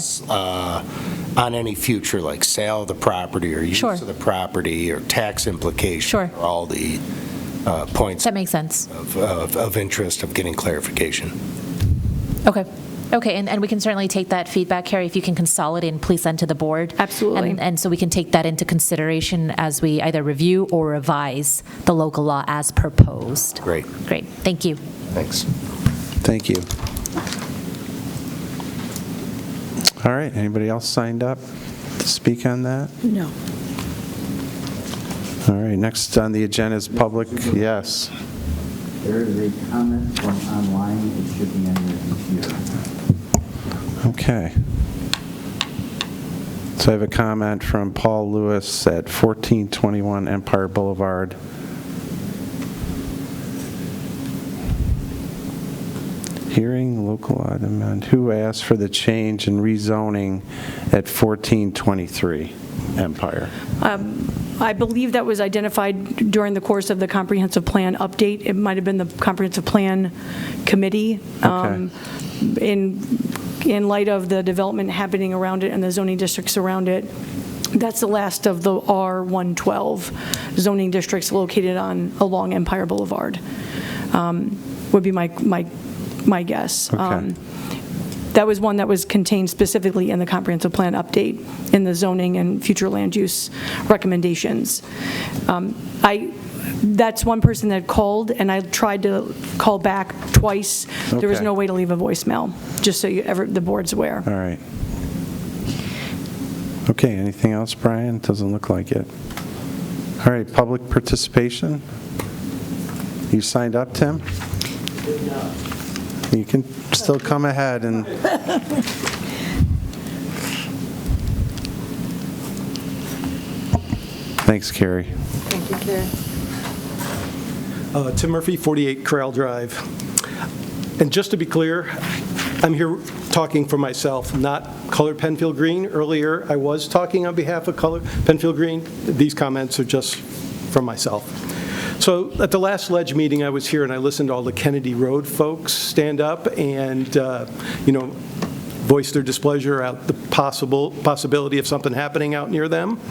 On any future, like sale of the property or use Sure. of the property or tax implications, Sure. are all the points That makes sense. of interest of getting clarification. Okay. Okay, and we can certainly take that feedback, Carrie, if you can consolidate and please send to the board. Absolutely. And so we can take that into consideration as we either review or revise the local law as proposed. Great. Great, thank you. Thanks. Thank you. All right, anybody else signed up to speak on that? No. All right, next on the agenda is public, yes. There is a comment from online. It should be on your computer. Okay. So I have a comment from Paul Lewis at 1421 Empire Boulevard. Hearing local law amendment, who asked for the change in rezoning at 1423 Empire? I believe that was identified during the course of the comprehensive plan update. It might have been the comprehensive plan committee. Okay. In light of the development happening around it and the zoning districts around it, that's the last of the R112 zoning districts located along Empire Boulevard, would be my guess. Okay. That was one that was contained specifically in the comprehensive plan update in the zoning and future land use recommendations. That's one person that called, and I tried to call back twice. There was Okay. no way to leave a voicemail, just so the board's aware. All right. Okay, anything else, Brian? Doesn't look like it. All right, public participation? You signed up, Tim? You can still come ahead and... Thanks, Carrie. Thank you, Carrie. Tim Murphy, 48 Corral Drive. And just to be clear, I'm here talking for myself, not Color Penfield Green. Earlier, I was talking on behalf of Color Penfield Green. These comments are just from myself. So at the last ledge meeting, I was here and I listened to all the Kennedy Road folks stand up and, voice their displeasure at the possibility of something happening out near them.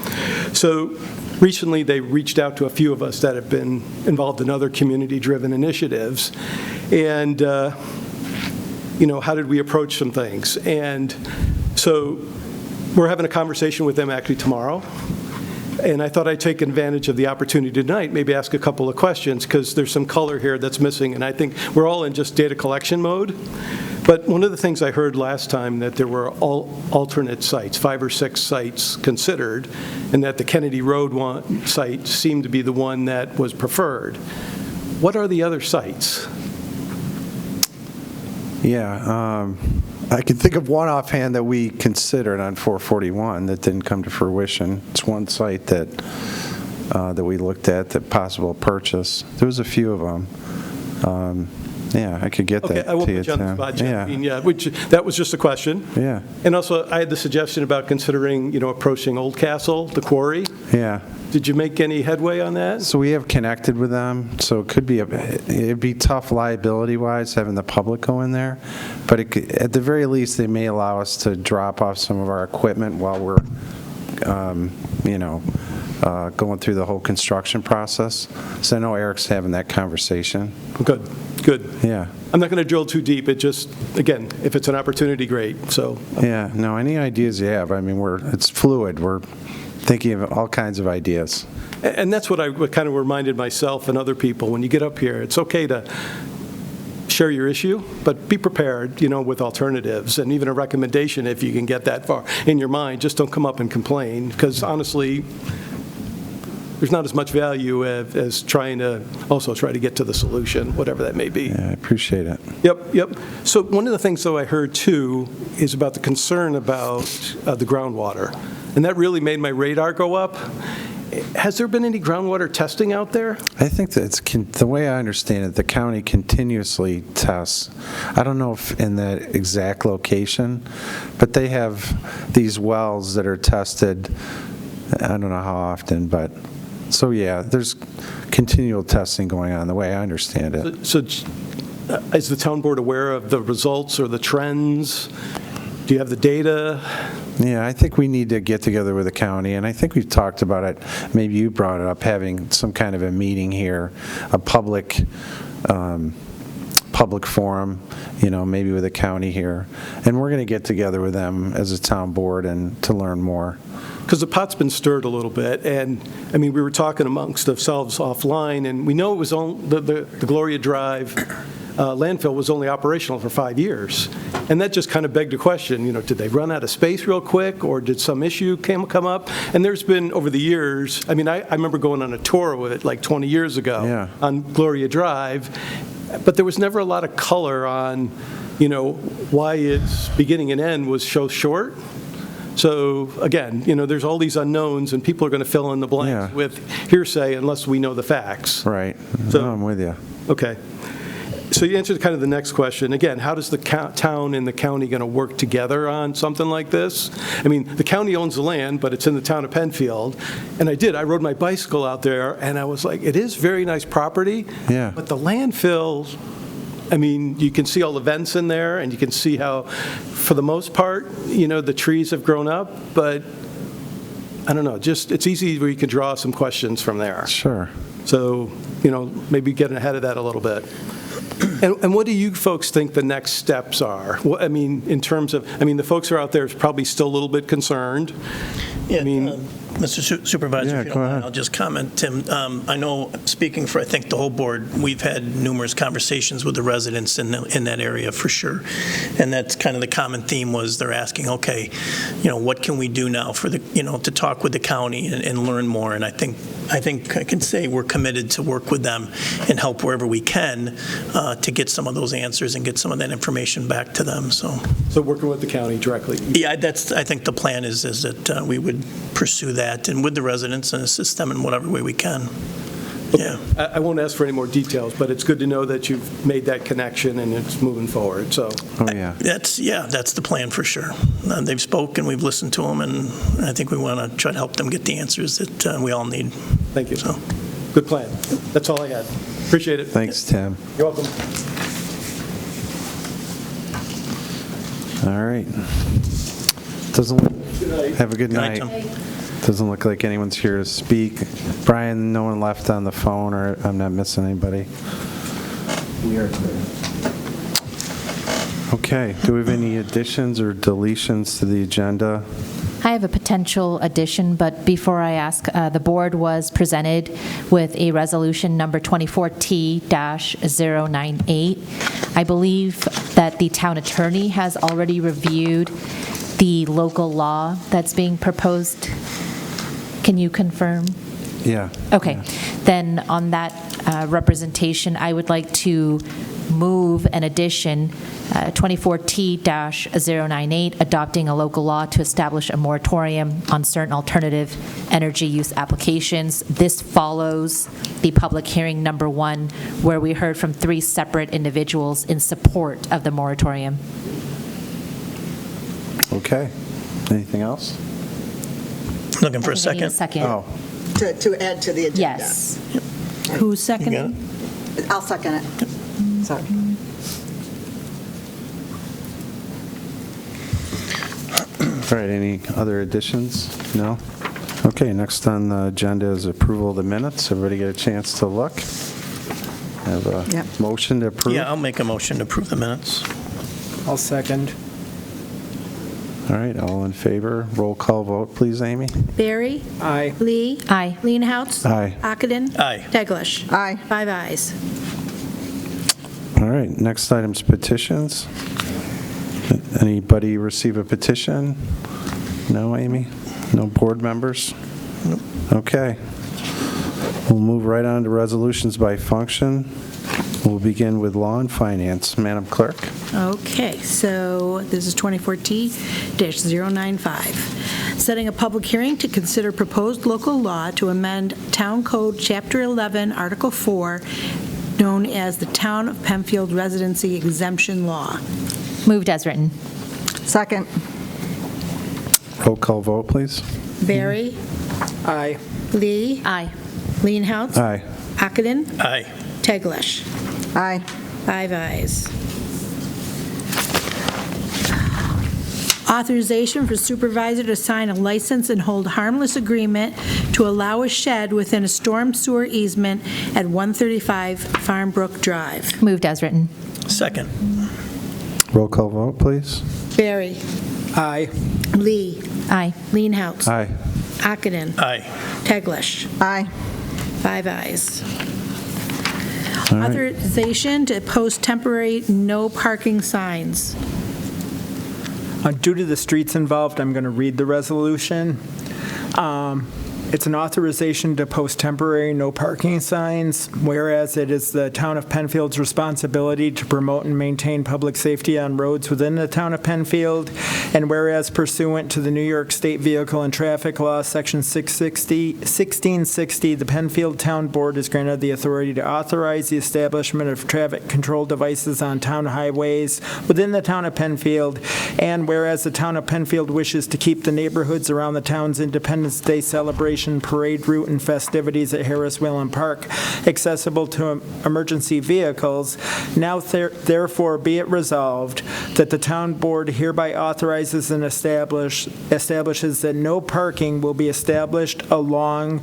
So recently, they reached out to a few of us that have been involved in other community-driven initiatives. And, how did we approach some things? And so we're having a conversation with them actually tomorrow. And I thought I'd take advantage of the opportunity tonight, maybe ask a couple of questions, because there's some color here that's missing, and I think we're all in just data collection mode. But one of the things I heard last time, that there were alternate sites, 5 or 6 sites considered, and that the Kennedy Road site seemed to be the one that was preferred. What are the other sites? Yeah, I can think of one offhand that we considered on 441 that didn't come to fruition. It's one site that we looked at, that possible purchase. There was a few of them. Yeah, I could get that to you. Okay, I won't put you on the spot, Jeff. That was just a question. Yeah. And also, I had the suggestion about considering, approaching Old Castle, the quarry. Yeah. Did you make any headway on that? So we have connected with them, so it could be, it'd be tough liability-wise having the public go in there, but at the very least, they may allow us to drop off some of our equipment while we're, going through the whole construction process. So I know Eric's having that conversation. Good. Yeah. I'm not going to drill too deep. It just, again, if it's an opportunity, great. So. Yeah, no, any ideas you have, it's fluid. We're thinking of all kinds of ideas. And that's what I kind of reminded myself and other people. When you get up here, it's okay to share your issue, but be prepared, with alternatives and even a recommendation if you can get that far in your mind. Just don't come up and complain, because honestly, there's not as much value as trying to also try to get to the solution, whatever that may be. Yeah, I appreciate it. Yep. So one of the things, though, I heard, too, is about the concern about the groundwater. And that really made my radar go up. Has there been any groundwater testing out there? I think that the way I understand it, the county continuously tests. I don't know if in that exact location, but they have these wells that are tested, I don't know how often, but so yeah, there's continual testing going on, the way I understand it. So is the town board aware of the results or the trends? Do you have the data? Yeah, I think we need to get together with the county, and I think we've talked about it. Maybe you brought it up, having some kind of a meeting here, a public forum, maybe with the county here. And we're going to get together with them as a town board and to learn more. Because the pot's been stirred a little bit, and we were talking amongst ourselves offline, and we know it was on the Gloria Drive landfill was only operational for 5 years. And that just kind of begged a question, did they run out of space real quick, or did some issue come up? And there's been, over the years, I remember going on a tour with it like 20 years ago on Gloria Drive, but there was never a lot of color on, why its beginning and end was so short. So again, there's all these unknowns, and people are going to fill in the blanks with hearsay unless we know the facts. Right. So, no, I'm with you. Okay. So you answered kind of the next question. Again, how does the town and the county going to work together on something like this? The county owns the land, but it's in the town of Penfield. And I rode my bicycle out there, and I was like, it is very nice property. Yeah. But the landfill, you can see all the vents in there, and you can see how, for the most part, the trees have grown up. But I don't know, it's easy where you can draw some questions from there. Sure. So, maybe getting ahead of that a little bit. And what do you folks think the next steps are? In terms of, the folks who are out there is probably still a little bit concerned. Mr. Supervisor, if you don't go mind, ahead. I'll just comment, Tim. I know, speaking for, I think, the whole board, we've had numerous conversations with the residents in that area for sure. And that's kind of the common theme was they're asking, okay, what can we do now for to talk with the county and learn more? And I think I can say we're committed to work with them and help wherever we can to get some of those answers and get some of that information back to them. So working with the county directly? Yeah, I think the plan is that we would pursue that and with the residents and assist them in whatever way we can. Yeah. I won't ask for any more details, but it's good to know that you've made that connection and it's moving forward, so. Oh, yeah. That's the plan for sure. They've spoken, we've listened to them, and I think we want to try to help them get the answers that we all need. Thank you. So. Good plan. That's all I had. Appreciate it. Thanks, Tim. You're welcome. All right. Have a good night. Good night, Tim. Doesn't look like anyone's here to speak. Brian, no one left on the phone, or I'm not missing anybody? We are clear. Okay. Do we have any additions or deletions to the agenda? I have a potential addition, but before I ask, the board was presented with a resolution number 24T-098. I believe that the town attorney has already reviewed the local law that's being proposed. Can you confirm? Yeah. Okay. Then on that representation, I would like to move an addition, 24T-098, adopting a local law to establish a moratorium on certain alternative energy use applications. This follows the public hearing number 1, where we heard from 3 separate individuals in support of the moratorium. Okay. Anything else? Looking for a I think I need second. Oh, To add to the agenda. Yes. Who's You got seconding? it? I'll second it. Sorry. all right. Any other additions? No? Okay, next on the agenda is approval of the minutes. Everybody get a chance to look? Have a Yep. motion to approve? Yeah, I'll make a motion to approve the minutes. I'll second. All right, all in favor? Roll call vote, please, Amy? Barry? Aye. Lee? Aye. Leenhouts? Aye. Ockenden? Aye. Teglash? Aye. 5 ayes. All right, next item's petitions. Anybody receive a petition? No, Amy? No board members? Okay. We'll move right on to resolutions by function. We'll begin with law and finance. Madam Clerk? Okay, so this is 24T-095. Setting a public hearing to consider proposed local law to amend Town Code Chapter 11, Article 4, known as the Town of Penfield Residency Exemption Law. Moved as written. Second. Roll call vote, please. Barry? Aye. Lee? Aye. Leenhouts? Aye. Ockenden? Aye. Teglash? Aye. 5 ayes. Authorization for supervisor to sign a license and hold harmless agreement to allow a shed within a storm sewer easement at 135 Farm Brook Drive. Moved as written. Second. Roll call vote, please. Barry. Aye. Lee. Aye. Leenhouts. Aye. Ockenden. Aye. Teglash. Aye. 5 ayes. All right. Authorization to post temporary no parking signs. Due to the streets involved, I'm going to read the resolution. It's an authorization to post temporary no parking signs, whereas it is the Town of Penfield's responsibility to promote and maintain public safety on roads within the Town of Penfield, and whereas pursuant to the New York State Vehicle and Traffic Law, Section 1660, the Penfield Town Board is granted the authority to authorize the establishment of traffic control devices on town highways within the Town of Penfield, and whereas the Town of Penfield wishes to keep the neighborhoods around the town's Independence Day celebration, parade route, and festivities at Harris Whalen Park accessible to emergency vehicles, now therefore be it resolved that the town board hereby authorizes and establishes that no parking will be established along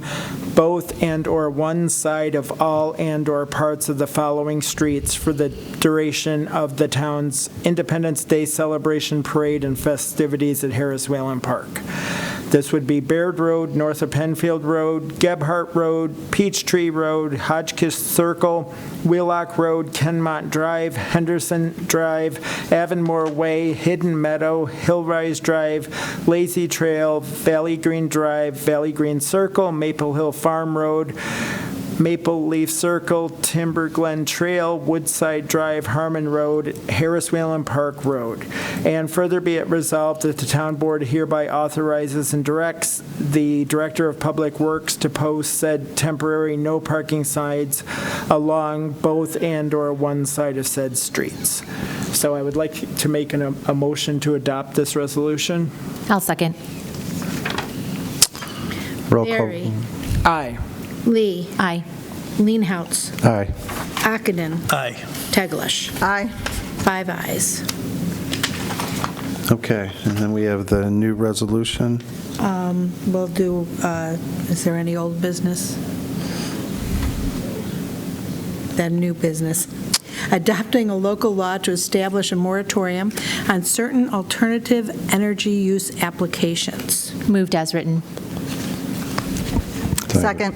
both and/or one side of all and/or parts of the following streets for the duration of the town's Independence Day celebration, parade, and festivities at Harris Whalen Park. This would be Baird Road, north of Penfield Road, Gebhart Road, Peachtree Road, Hotchkiss Circle, Wheelock Road, Kenmont Drive, Henderson Drive, Avonmore Way, Hidden Meadow, Hillrise Drive, Lazy Trail, Valley Green Drive, Valley Green Circle, Maple Hill Farm Road, Maple Leaf Circle, Timber Glen Trail, Woodside Drive, Harmon Road, Harris Whalen Park Road. And further be it resolved that the town board hereby authorizes and directs the Director of Public Works to post said temporary no parking signs along both and/or one side of said streets. So I would like to make a motion to adopt this resolution. I'll second. Roll call. Barry. Aye. Lee. Aye. Leenhouts. Aye. Ockenden. Aye. Teglash. Aye. 5 ayes. Okay, and then we have the new resolution. We'll do, is there any old business? Then new business. Adopting a local law to establish a moratorium on certain alternative energy use applications. Moved as written. Second.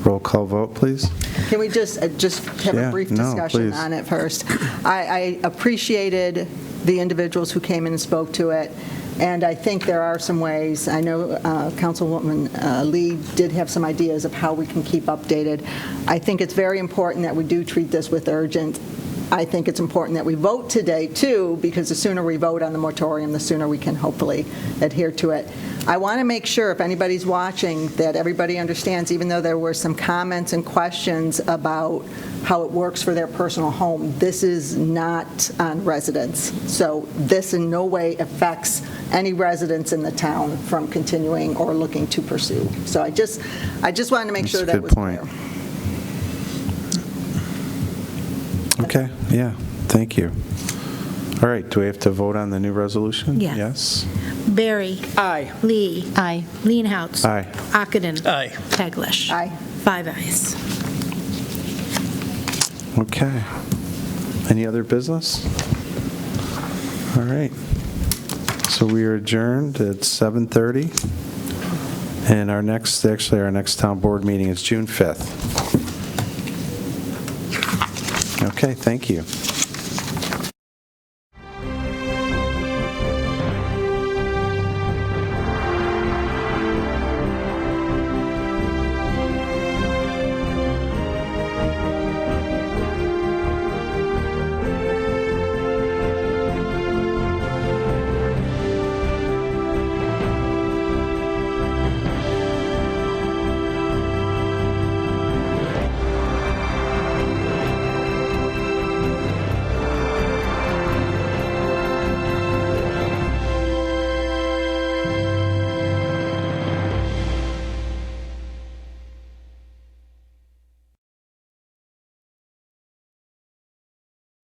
Roll call vote, please. Can we just have Yeah, a brief no, discussion please. on it first? I appreciated the individuals who came in and spoke to it, and I think there are some ways. I know Councilwoman Lee did have some ideas of how we can keep updated. I think it's very important that we do treat this with urgent. I think it's important that we vote today, too, because the sooner we vote on the moratorium, the sooner we can hopefully adhere to it. I want to make sure, if anybody's watching, that everybody understands, even though there were some comments and questions about how it works for their personal home, this is not on residents. So this in no way affects any residents in the town from continuing or looking to pursue. So I just wanted to make sure that was clear. Okay, yeah, thank you. All right, do we have to vote on the new resolution? Yeah. Yes? Barry. Aye. Lee. Aye. Leenhouts. Aye. Ockenden. Aye. Teglash. Aye. 5 ayes. Okay. Any other business? All right. So we are adjourned at 7:30, and our next town board meeting is June 5th. Okay, thank you.